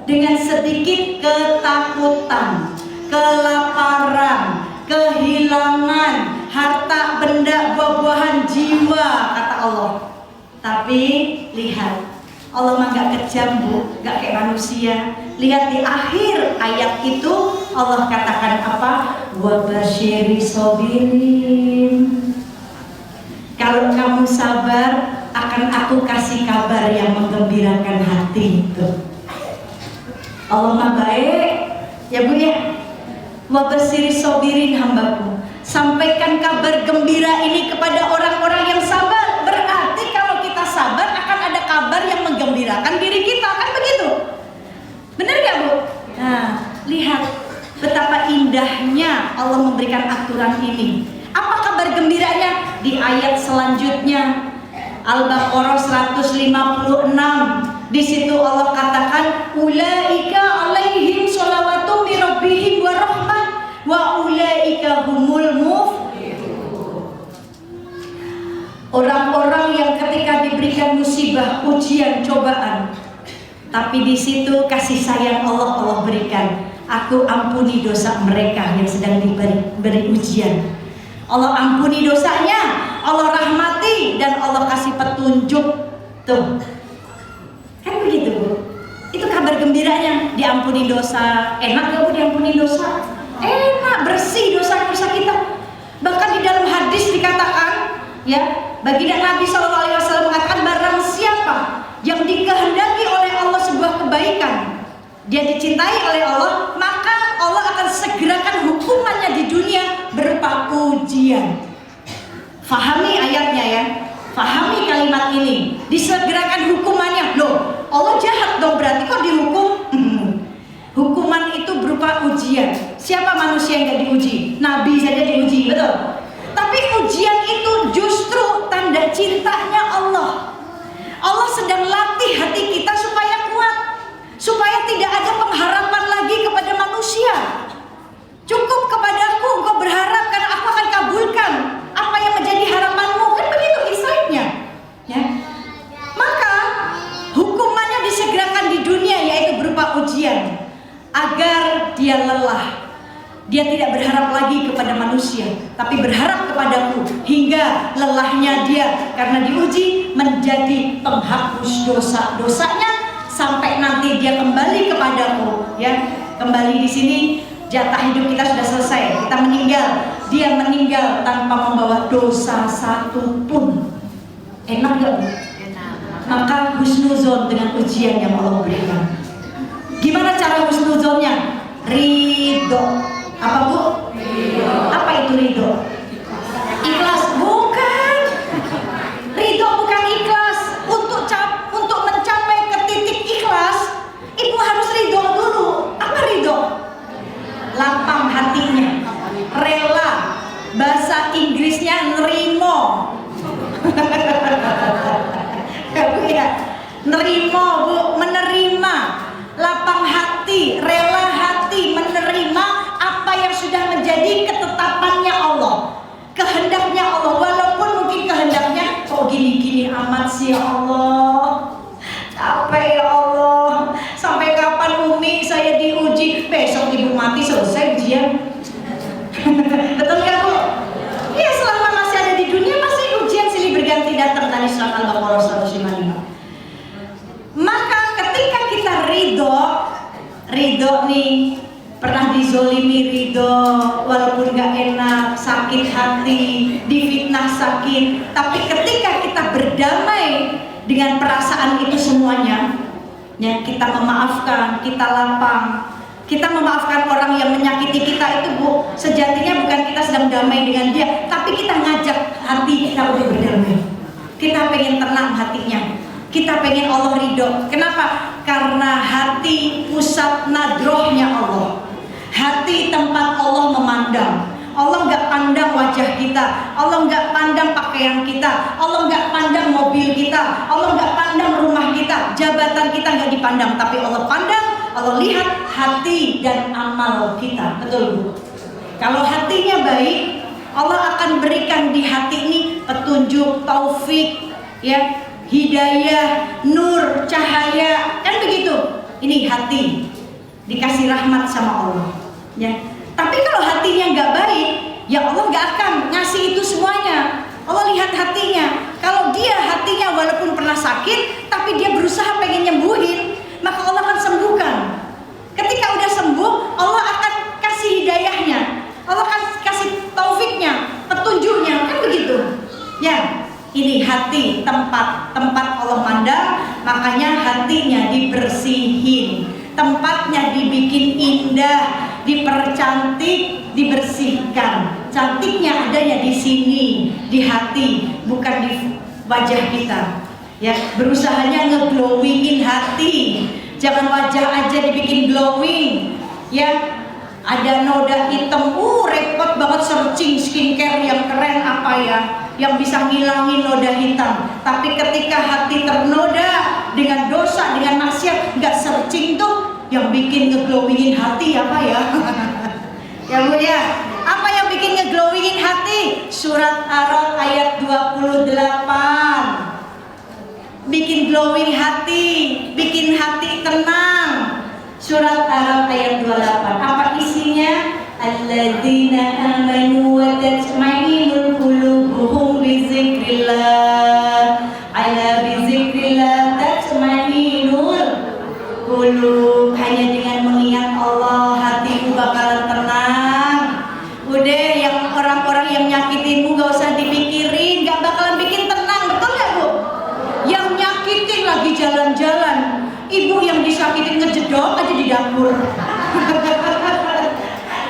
dengan sedikit ketakutan, kelaparan, kehilangan harta, benda, buah-buahan, jiwa, kata Allah. Tapi lihat, Allah mah gak kejam bu, gak kayak manusia. Lihat di akhir ayat itu Allah katakan apa? Wabasyiri sobirin. Kalau kamu sabar, akan aku kasih kabar yang menggembirakan hati itu. Allah mah baik, ya bu ya. Wabasyiri sobirin hambaku. Sampaikan kabar gembira ini kepada orang-orang yang sabar. Berarti kalau kita sabar akan ada kabar yang menggembirakan diri kita, kan begitu? Benar gak bu? Nah, lihat betapa indahnya Allah memberikan aturan ini. Apa kabar gembiranya? Di ayat selanjutnya Al-Baqarah 156. Di situ Allah katakan ulaika alaihim sholawatu min rabbihim wa rahmah wa ulaika humul muflihun. Orang-orang yang ketika diberikan musibah, ujian, cobaan, tapi di situ kasih sayang Allah berikan. Aku ampuni dosa mereka yang sedang diberi ujian. Allah ampuni dosanya, Allah rahmati, dan Allah kasih petunjuk. Tuh, kan begitu bu? Itu kabar gembiranya. Diampuni dosa. Enak gak bu diampuni dosa? Enak, bersih dosa-dosa kita. Bahkan di dalam hadis dikatakan, ya, baginda Nabi SAW mengatakan, barang siapa yang dikehendaki oleh Allah sebuah kebaikan, dia dicintai oleh Allah, maka Allah akan segerakan hukumannya di dunia berupa ujian. Fahami ayatnya ya, fahami kalimat ini. Disegerakan hukumannya. Loh, Allah jahat dong, berarti kok dihukum? Hukuman itu berupa ujian. Siapa manusia yang gak diuji? Nabi saja diuji, betul? Tapi ujian itu justru tanda cintanya Allah. Allah sedang latih hati kita supaya kuat, supaya tidak ada pengharapan lagi kepada manusia. Cukup kepadaku, engkau berharap karena aku akan kabulkan apa yang menjadi harapanmu. Kan begitu insight-nya, ya. Maka hukumannya disegerakan di dunia, yaitu berupa ujian, agar dia lelah. Dia tidak berharap lagi kepada manusia, tapi berharap kepadaku, hingga lelahnya dia karena diuji menjadi penghapus dosa-dosanya, sampai nanti dia kembali kepadaku, ya. Kembali di sini jatah hidup kita sudah selesai, kita meninggal. Dia meninggal tanpa membawa dosa satu pun. Enak gak bu? Enak. Maka husnuzon dengan ujian yang Allah berikan. Gimana cara husnuzonnya? Ridho. Apa bu? Ridho. Apa itu ridho? Ikhlas? Bukan. Ridho bukan ikhlas. Untuk mencapai ke titik ikhlas, ibu harus ridho dulu. Apa ridho? Lapang hatinya, rela. Bahasa Inggrisnya nerimo. Ya, nerimo bu, menerima. Lapang hati, rela hati, menerima apa yang sudah menjadi ketetapannya Allah, kehendaknya Allah. Walaupun mungkin kehendaknya kok gini-gini amat sih ya Allah, capek ya Allah, sampai kapan Umi saya diuji? Besok ibu mati selesai ujian. Betul nggak bu? Iya, selama masih ada di dunia pasti ujian silih berganti datang. Tadi surat Al-Baqarah 155. Maka ketika kita ridho nih, pernah dizolimi ridho, walaupun gak enak, sakit hati, difitnah sakit, tapi ketika kita berdamai dengan perasaan itu semuanya, ya, kita memaafkan, kita lapang, kita memaafkan orang yang menyakiti kita itu bu, sejatinya bukan kita sedang damai dengan dia, tapi kita ngajak hati kita untuk berdamai. Kita pengen tenang hatinya, kita pengen Allah ridho. Kenapa? Karena hati pusat nadrohnya Allah, hati tempat Allah memandang. Allah nggak pandang wajah kita, Allah nggak pandang pakaian kita, Allah nggak pandang mobil kita, Allah nggak pandang rumah kita, jabatan kita nggak dipandang, tapi Allah pandang, Allah lihat hati dan amal kita. Betul bu? Kalau hatinya baik, Allah akan berikan di hati ini petunjuk, taufik, ya, hidayah, nur, cahaya, kan begitu. Ini hati dikasih rahmat sama Allah, ya. Tapi kalau hatinya nggak baik, ya Allah nggak akan ngasih itu semuanya. Allah lihat hatinya. Kalau dia hatinya walaupun pernah sakit, tapi dia berusaha pengen nyembuhin, maka Allah akan sembuhkan. Ketika udah sembuh, Allah akan kasih hidayahnya, Allah akan kasih taufiknya, petunjuknya, kan begitu. Ya, ini hati tempat Allah mandang, makanya hatinya dibersihin, tempatnya dibikin indah, dipercantik, dibersihkan. Cantiknya adanya di sini, di hati, bukan di wajah kita. Ya, berusahanya ngeglowingin hati. Jangan wajah aja dibikin glowing. Ya, ada noda hitam, repot banget searching skincare yang keren apa ya, yang bisa ngilangin noda hitam. Tapi ketika hati ternoda dengan dosa, dengan maksiat, nggak searching tuh, yang bikin ngeglowingin hati apa ya? Ya Bu ya, apa yang bikin ngeglowingin hati? Surat Ar-Ra'd ayat 28. Bikin glowing hati, bikin hati tenang. Surat Ar-Ra'd ayat 28. Apa isinya? Alladzina amanu wa tatma'innul qulubuhum bi dzikrillah. Ala bi dzikrillah tatma'innul qulub. Hanya dengan mengingat Allah hatimu bakalan tenang. Udah, yang orang-orang yang nyakitinmu gak usah dipikirin, gak bakalan bikin tenang, betul gak Bu? Yang nyakitin lagi jalan-jalan, ibu yang disakitin ngejedok aja di dapur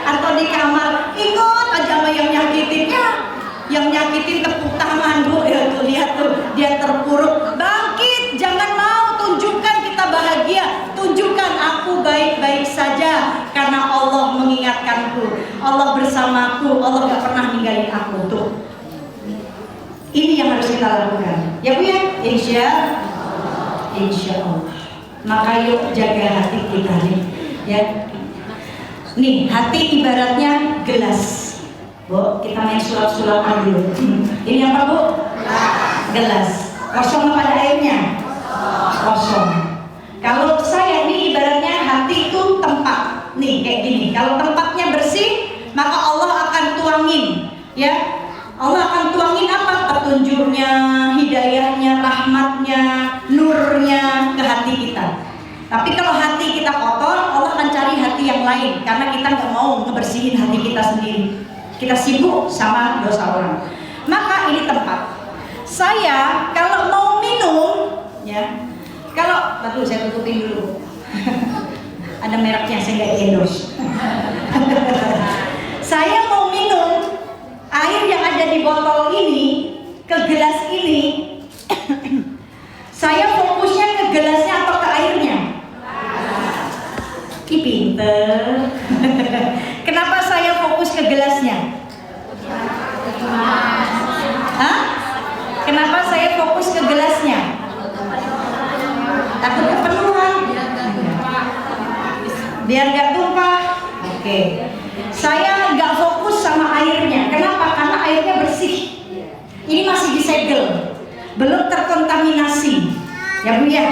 atau di kamar, ikut aja sama yang nyakitinnya. Yang nyakitin tepuk tangan Bu, ya tuh lihat tuh, dia terpuruk. Bangkit, jangan mau, tunjukkan kita bahagia, tunjukkan aku baik-baik saja karena Allah mengingatkanku, Allah bersamaku, Allah gak pernah ninggalin aku. Tuh, ini yang harus kita lakukan, ya Bu ya, insya Allah. Maka yuk jaga hati kita nih, ya. Nih, hati ibaratnya gelas. Bu, kita main sulap-sulapan dulu. Ini apa Bu? Gelas. Kosong apa ada airnya? Kosong. Kalau saya ini ibaratnya hati itu tempat. Nih kayak gini. Kalau tempatnya bersih, maka Allah akan tuangin, ya. Allah akan tuangin apa? Petunjuknya, hidayahnya, rahmatnya, nurnya ke hati kita. Tapi kalau hati kita kotor, Allah akan cari hati yang lain, karena kita nggak mau ngebersihin hati kita sendiri. Kita sibuk sama dosa orang. Maka ini tempat. Saya kalau mau minum, ya, kalau, aduh saya tutupin dulu. Ada mereknya, saya nggak endorse. Saya mau minum air yang ada di botol ini ke gelas ini. Saya fokusnya ke gelasnya atau ke airnya? Ih, pinter. Kenapa saya fokus ke gelasnya? Hah? Kenapa saya fokus ke gelasnya? Takut kepenuhan. Biar gak tumpah. Oke. Saya gak fokus sama airnya. Kenapa? Karena airnya bersih. Ini masih disegel, belum terkontaminasi. Ya Bu ya.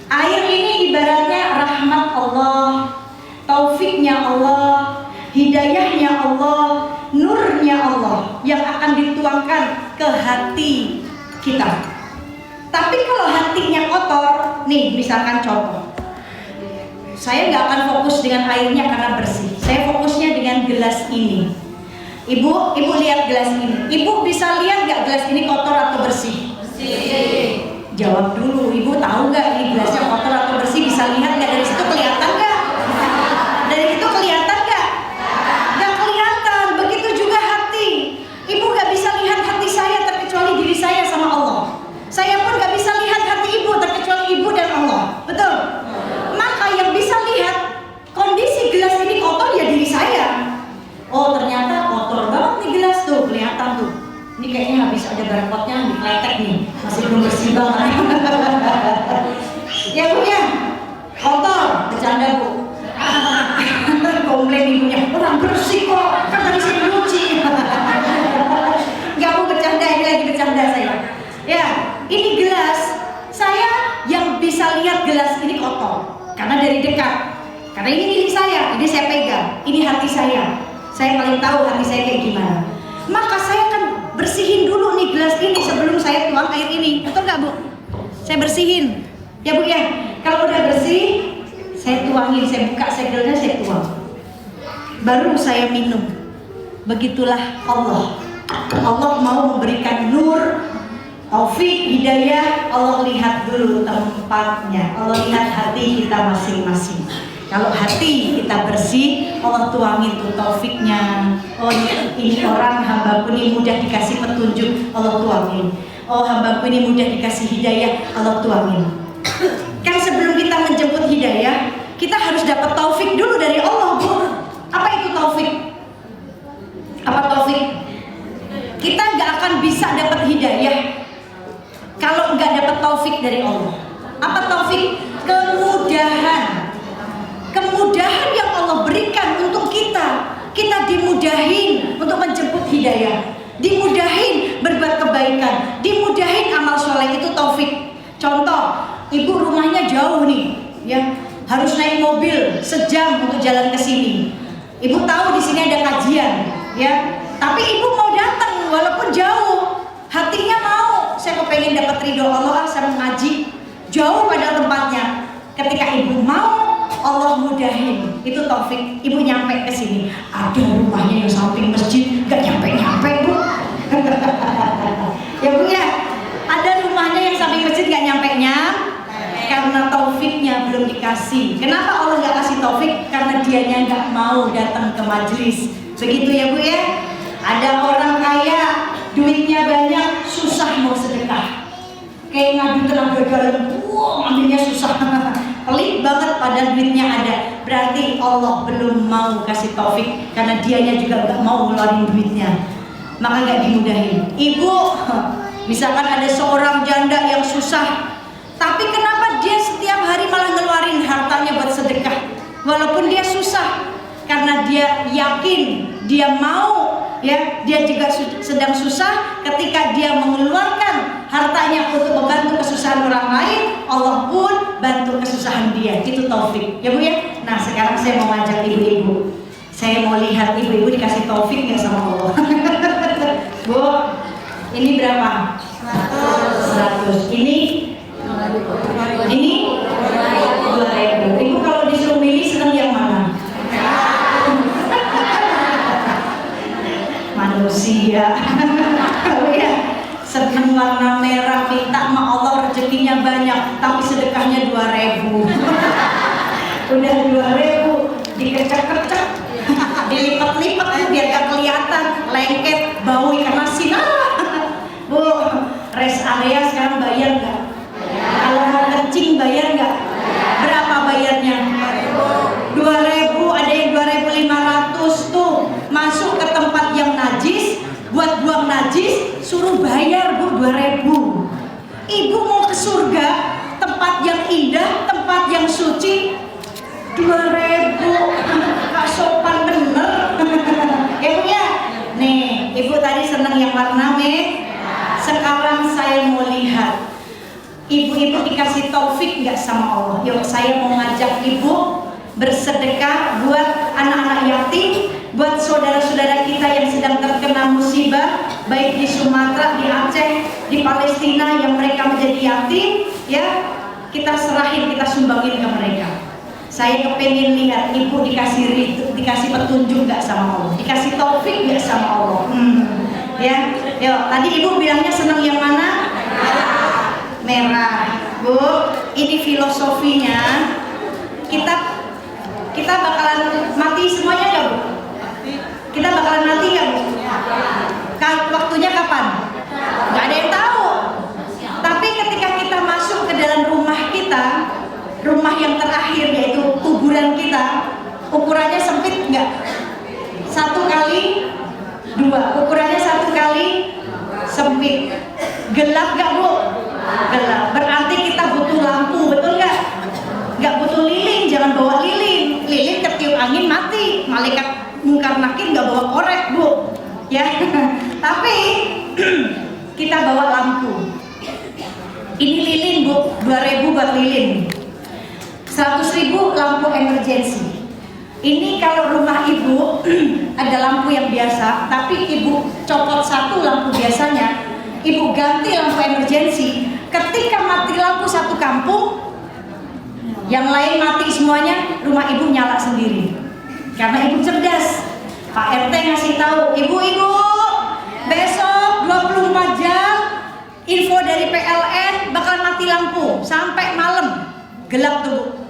Air ini ibaratnya rahmat Allah, taufiknya Allah, hidayahnya Allah, nurnya Allah yang akan dituangkan ke hati kita. Tapi kalau hatinya kotor, nih misalkan contoh, saya nggak akan fokus dengan airnya karena bersih. Saya fokusnya dengan gelas ini. Ibu lihat gelas ini. Ibu bisa lihat nggak gelas ini kotor atau bersih? Bersih. Jawab dulu, ibu tahu nggak ini gelasnya kotor atau bersih? Bisa lihat nggak dari situ, kelihatan nggak? Dari itu kelihatan nggak? Nggak kelihatan. Begitu juga hati. Ibu nggak bisa lihat hati saya terkecuali diri saya sama Allah. Saya pun nggak bisa lihat hati ibu terkecuali ibu dan Allah. Betul? Maka yang bisa lihat kondisi gelas ini kotor ya diri saya. Oh ternyata kotor banget nih gelas tuh, kelihatan tuh. Ini kayaknya habis ada barcode-nya dikletek nih, masih belum bersih banget. Ya Bu ya, kotor, bercanda Bu. Komplain ibunya, orang bersih kok, kan tadi saya nyuci. Gak mau bercanda, ini lagi bercanda saya. Ya, ini gelas, saya yang bisa lihat gelas ini kotor. karena dari dekat. Karena ini milik saya, ini saya pegang, ini hati saya. Saya paling tahu hati saya kayak gimana. Maka saya akan bersihin dulu nih gelas ini sebelum saya tuang air ini. Betul nggak Bu? Saya bersihin, ya Bu ya. Kalau udah bersih, saya tuangin, saya buka segelnya, saya tuang. Baru saya minum. Begitulah Allah. Allah mau memberikan nur, taufik, hidayah. Allah lihat dulu tempatnya. Allah lihat hati kita masing-masing. Kalau hati kita bersih, Allah tuangin tuh taufiknya. Oh ini orang hambaku ini mudah dikasih petunjuk, Allah tuangin. Oh hambaku ini mudah dikasih hidayah, Allah tuangin. Kan sebelum kita menjemput hidayah, kita harus dapat taufik dulu dari Allah, Bu. Apa itu taufik? Apa taufik? Kita nggak akan bisa dapat hidayah kalau nggak dapat taufik dari Allah. Apa taufik? Kemudahan. Kemudahan yang Allah berikan untuk kita. Kita dimudahin untuk menjemput hidayah, dimudahin berbuat kebaikan, dimudahin amal soleh, itu taufik. Contoh, ibu rumahnya jauh nih, ya harus naik mobil sejam untuk jalan ke sini. Ibu tahu di sini ada kajian, ya, tapi ibu mau datang walaupun jauh. Hatinya mau, saya kepengen dapat ridho Allah, saya mau ngaji jauh pada tempatnya. Ketika ibu mau, Allah mudahin, itu taufik. Ibu nyampe ke sini, ada rumahnya yang samping masjid, gak nyampe-nyampe Bu. Ya Bu ya, ada rumahnya yang samping masjid gak nyampe-nyampe karena taufiknya belum dikasih. Kenapa Allah gak kasih taufik? Karena dianya gak mau datang ke majelis. Begitu ya Bu ya. Ada orang kaya, duitnya banyak, susah mau sedekah. Kayak ngadu tenaga dalam, ngambilnya susah. Pelit banget padahal duitnya ada. Berarti Allah belum mau kasih taufik, karena dianya juga gak mau ngeluarin duitnya, maka gak dimudahin. Ibu, misalkan ada seorang janda yang susah, tapi kenapa dia setiap hari malah ngeluarin hartanya buat sedekah walaupun dia susah? Karena dia yakin, dia mau, ya, dia juga sedang susah. Ketika dia mengeluarkan hartanya untuk membantu kesusahan orang lain, Allah pun bantu kesusahan dia. Itu taufik, ya Bu ya. Nah sekarang saya mau ngajak ibu-ibu, saya mau lihat ibu-ibu dikasih taufik nggak sama Allah. Bu, ini berapa? 100. Ini 2.000. Ibu kalau disuruh milih senang yang mana? Manusia. Kalau ya senang warna merah, minta sama Allah rezekinya banyak, tapi sedekahnya 2.000. Udah 2.000 dikecek-kecek, dilipat-lipat biar gak kelihatan, lengket, bau ikan asin. Bu, rest area sekarang bayar nggak? Kalau mau kencing bayar nggak? Berapa bayarnya? 2.000, ada yang 2.500 tuh. Masuk ke tempat yang najis, buat buang najis, suruh bayar Bu 2.000. Ibu mau ke surga, tempat yang indah, tempat yang suci, 2.000. Gak sopan bener. Ya, nih ibu tadi seneng yang warna merah. Sekarang saya mau lihat ibu-ibu dikasih taufik nggak sama Allah. Yuk saya mau ngajak ibu bersedekah buat anak-anak yatim, buat saudara-saudara kita yang sedang terkena musibah, baik di Sumatera, di Aceh, di Palestina yang mereka menjadi yatim, ya kita serahin, kita sumbangin ke mereka. Saya kepengen lihat ibu dikasih petunjuk nggak sama Allah, dikasih taufik nggak sama Allah. Ya, yuk tadi ibu bilangnya senang yang mana? Merah. Bu, ini filosofinya. Kita bakalan mati semuanya nggak Bu? Kita bakalan mati nggak Bu? Waktunya kapan? Nggak ada yang tahu. Tapi ketika kita masuk ke dalam rumah kita, rumah yang terakhir yaitu kuburan kita, ukurannya sempit nggak? 1x2. Ukurannya 1x sempit. Gelap nggak Bu? Gelap. Berarti kita butuh lampu, betul nggak? Nggak butuh lilin, jangan bawa lilin. Lilin ketiup angin mati. Malaikat mungkar nakir nggak bawa korek Bu, ya. Tapi kita bawa lampu. Ini lilin Bu, 2.000 buat lilin. 100.000 lampu emergency. Ini kalau rumah ibu ada lampu yang biasa, tapi ibu copot satu lampu biasanya, ibu ganti lampu emergency. Ketika mati lampu satu kampung, yang lain mati semuanya, rumah ibu nyala sendiri. Karena ibu cerdas. Pak RT ngasih tahu, ibu-ibu, besok 24 jam info dari PLN bakal mati lampu sampai malam, gelap tuh.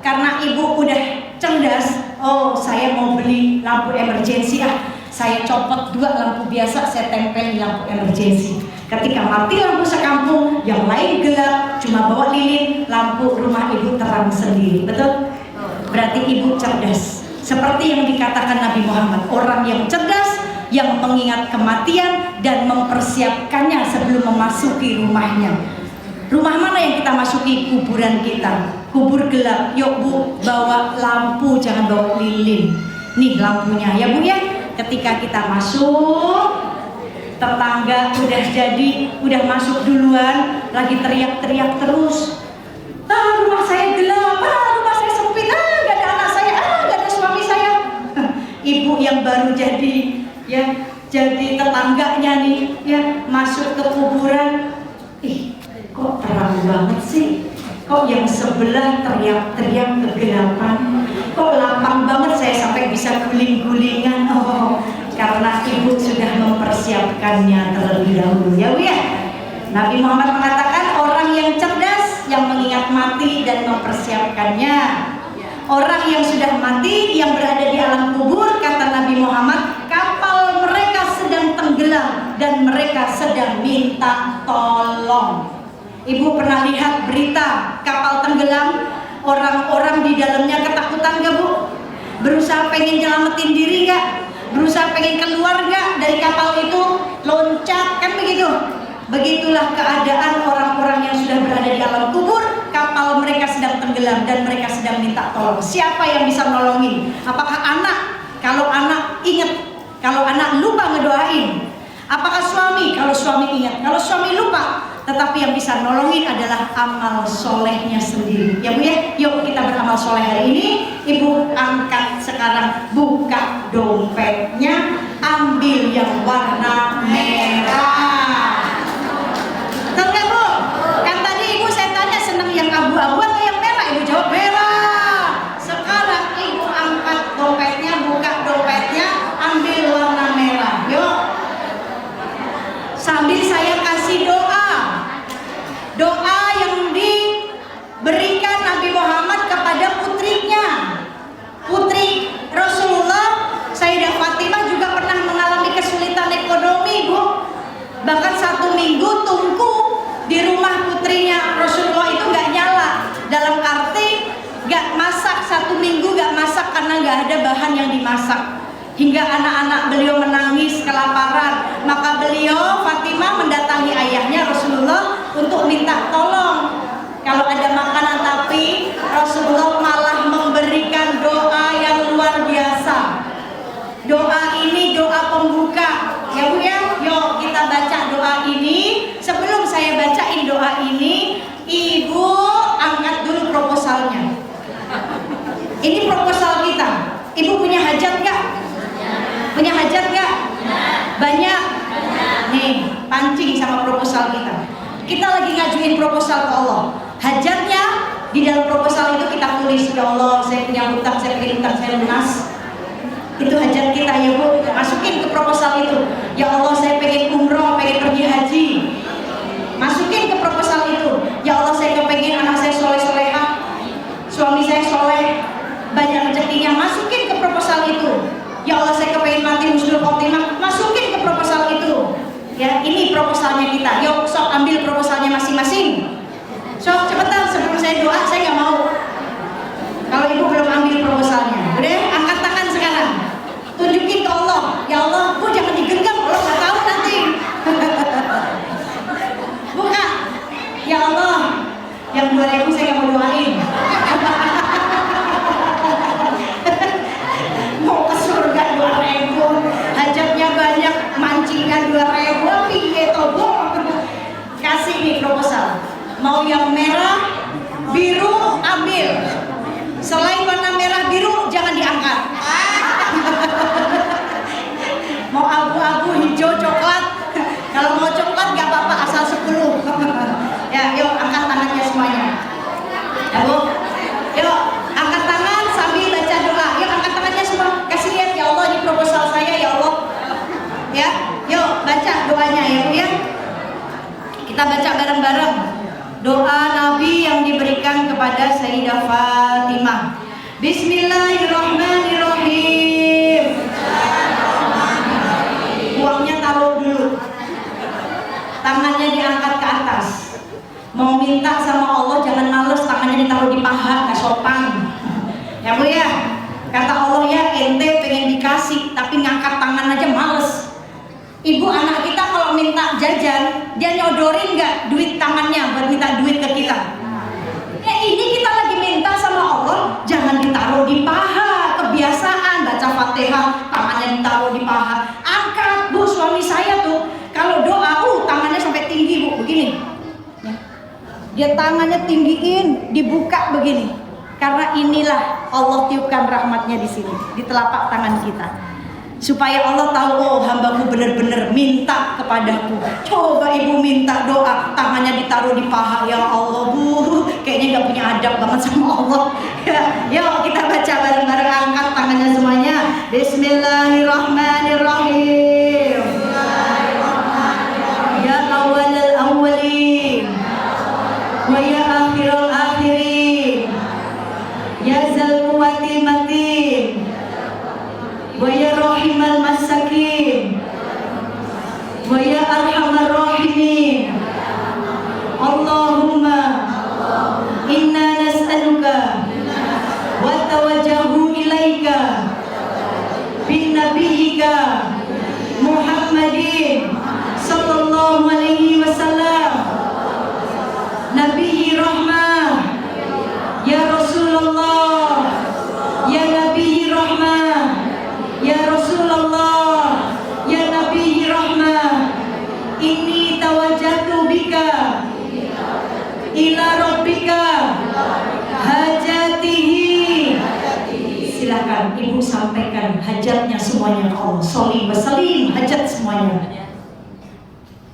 Karena ibu udah cerdas, oh saya mau beli lampu emergency saya copot 2 lampu biasa, saya tempel di lampu emergency. Ketika mati lampu sekampung, yang lain gelap, cuma bawa lilin, lampu rumah ibu terang sendiri. Betul? Berarti ibu cerdas. Seperti yang dikatakan Nabi Muhammad, orang yang cerdas, yang mengingat kematian dan mempersiapkannya sebelum memasuki rumahnya. Rumah mana yang kita masuki? Kuburan kita. Kubur gelap, yuk bu, bawa lampu, jangan bawa lilin. Nih lampunya ya bu ya. Ketika kita masuk, tetangga udah masuk duluan, lagi teriak-teriak terus. Rumah saya gelap, rumah saya sempit, gak ada anak saya, gak ada suami saya. Ibu yang baru jadi tetangganya nih, ya masuk ke kuburan. Kok terang banget sih? Kok yang sebelah teriak-teriak kegelapan? Kok lapang banget saya sampai bisa guling-gulingan? Oh, karena ibu sudah mempersiapkannya terlebih dahulu. Ya bu ya. Nabi Muhammad mengatakan orang yang cerdas, yang mengingat mati dan mempersiapkannya. Orang yang sudah mati, yang berada di alam kubur, kata Nabi Muhammad, kapal mereka sedang tenggelam dan mereka sedang minta tolong. Ibu pernah lihat berita kapal tenggelam, orang-orang di dalamnya ketakutan gak bu? Berusaha pengen nyelamatin diri gak? Berusaha pengen keluar gak dari kapal itu? Loncat, kan begitu? Begitulah keadaan orang-orang yang sudah berada di alam kubur. Kapal mereka sedang tenggelam dan mereka sedang minta tolong. Siapa yang bisa nolongin? Apakah anak? Kalau anak ingat, kalau anak lupa ngedoain. Apakah suami? Kalau suami ingat, kalau suami lupa. Tetapi yang bisa nolongin adalah amal solehnya sendiri. Ya bu ya, yuk kita beramal soleh hari ini. Ibu angkat sekarang, buka dompetnya, ambil yang warna merah. Tahu nggak bu? Kan tadi ibu saya tanya senang yang abu-abu atau yang merah? Ibu jawab merah. Sekarang ibu angkat dompetnya, buka dompetnya, ambil warna merah. Yuk. Sambil saya kasih doa yang diberikan Nabi Muhammad kepada putrinya, putri Rasulullah Sayyidah Fatimah juga pernah mengalami kesulitan ekonomi bu. Bahkan 1 minggu tungku di rumah putrinya Rasulullah itu gak nyala. Dalam arti gak masak, 1 minggu gak masak karena gak ada bahan yang dimasak. Hingga anak-anak beliau menangis kelaparan. Maka beliau Fatimah mendatangi ayahnya Rasulullah untuk minta tolong. Kalau ada makanan, tapi Rasulullah malah memberikan doa yang luar biasa. Doa ini doa pembuka. Ya bu ya, yuk kita baca doa ini. Sebelum saya bacain doa ini, ibu angkat dulu proposalnya. Ini proposal kita. Ibu punya hajat gak? Punya hajat gak? Banyak? Nih, pancing sama proposal kita. Kita lagi ngajuin proposal ke Allah. Hajatnya di dalam proposal itu kita tulis, ya Allah saya punya hutang, saya pengen hutang saya lunas. Itu hajat kita ya bu, masukin ke proposal itu. Ya Allah saya pengen umroh, pengen pergi haji. Masukin ke proposal itu. Ya Allah saya kepengen anak saya soleh-solehah, suami saya soleh, banyak rezekinya. Masukin ke proposal itu. Ya Allah saya kepengen mati husnul khotimah, masukin ke proposal itu. Ya ini proposalnya kita. Yuk sok ambil proposalnya masing-masing. Sok cepetan sebelum saya doa, saya nggak mau kalau ibu belum ambil proposalnya. Udah angkat tangan sekarang, tunjukin ke Allah. Ya Allah, bu jangan digenggam, Allah nggak tahu nanti. Buka. Ya Allah, yang 2.000 saya nggak mau doain. Mau ke surga 2.000, hajatnya banyak, mancingan 2.000, piye tobo. Kasih nih proposal. Mau yang merah, biru, ambil. Selain warna merah biru jangan diangkat. Mau abu-abu, hijau, coklat. Kalau mau coklat gak apa-apa, asal 10. Ya, yuk angkat tangannya semuanya. Ya Bu, yuk angkat tangan sambil baca doa. Yuk angkat tangannya semua. Kasih lihat, ya Allah ini proposal saya ya Allah. Ya, yuk baca doanya ya Bu ya. Kita baca bareng-bareng doa Nabi yang diberikan kepada Sayyidah Fatimah. Bismillahirrahmanirrahim. Uangnya taruh dulu, tangannya diangkat ke atas. Mau minta sama Allah jangan males, tangannya ditaruh di paha, gak sopan. Ya Bu ya, kata Allah ya, ente pengen dikasih tapi ngangkat tangan aja males. Ibu anak kita kalau minta jajan, dia nyodorin nggak duit tangannya buat minta duit ke kita? Ya ini kita lagi minta sama Allah, jangan ditaruh di paha. Kebiasaan baca Fatihah, tangannya ditaruh di paha. Angkat Bu, suami saya tuh kalau doa, tangannya sampai tinggi Bu, begini. Dia tangannya tinggiin, dibuka begini. Karena inilah Allah tiupkan rahmatnya di sini, di telapak tangan kita. Supaya Allah tahu, oh hambaku benar-benar minta kepadaku. Coba ibu minta doa, tangannya ditaruh di paha. Ya Allah Bu, kayaknya gak punya adab banget sama Allah. Ya, yuk kita baca bareng-bareng, angkat tangannya semuanya. Bismillahirrahmanirrahim. Ya awalal awalin wa ya akhirul akhirin, ya zal quwwatil matin wa ya rahimal masakin wa ya arhamar rahimin. Allahumma inna nas'aluka wa tawajjahu ilaika bin nabiyyika Muhammadin sallallahu alaihi wasallam, Nabi rahmah, ya Rasulullah, ya Nabi rahmah, ya Rasulullah, ya Nabi rahmah. Inni tawajjahtu bika ila rabbika hajatihi. Silakan ibu sampaikan hajatnya semuanya ke Allah. Sholli wa sallim, hajat semuanya.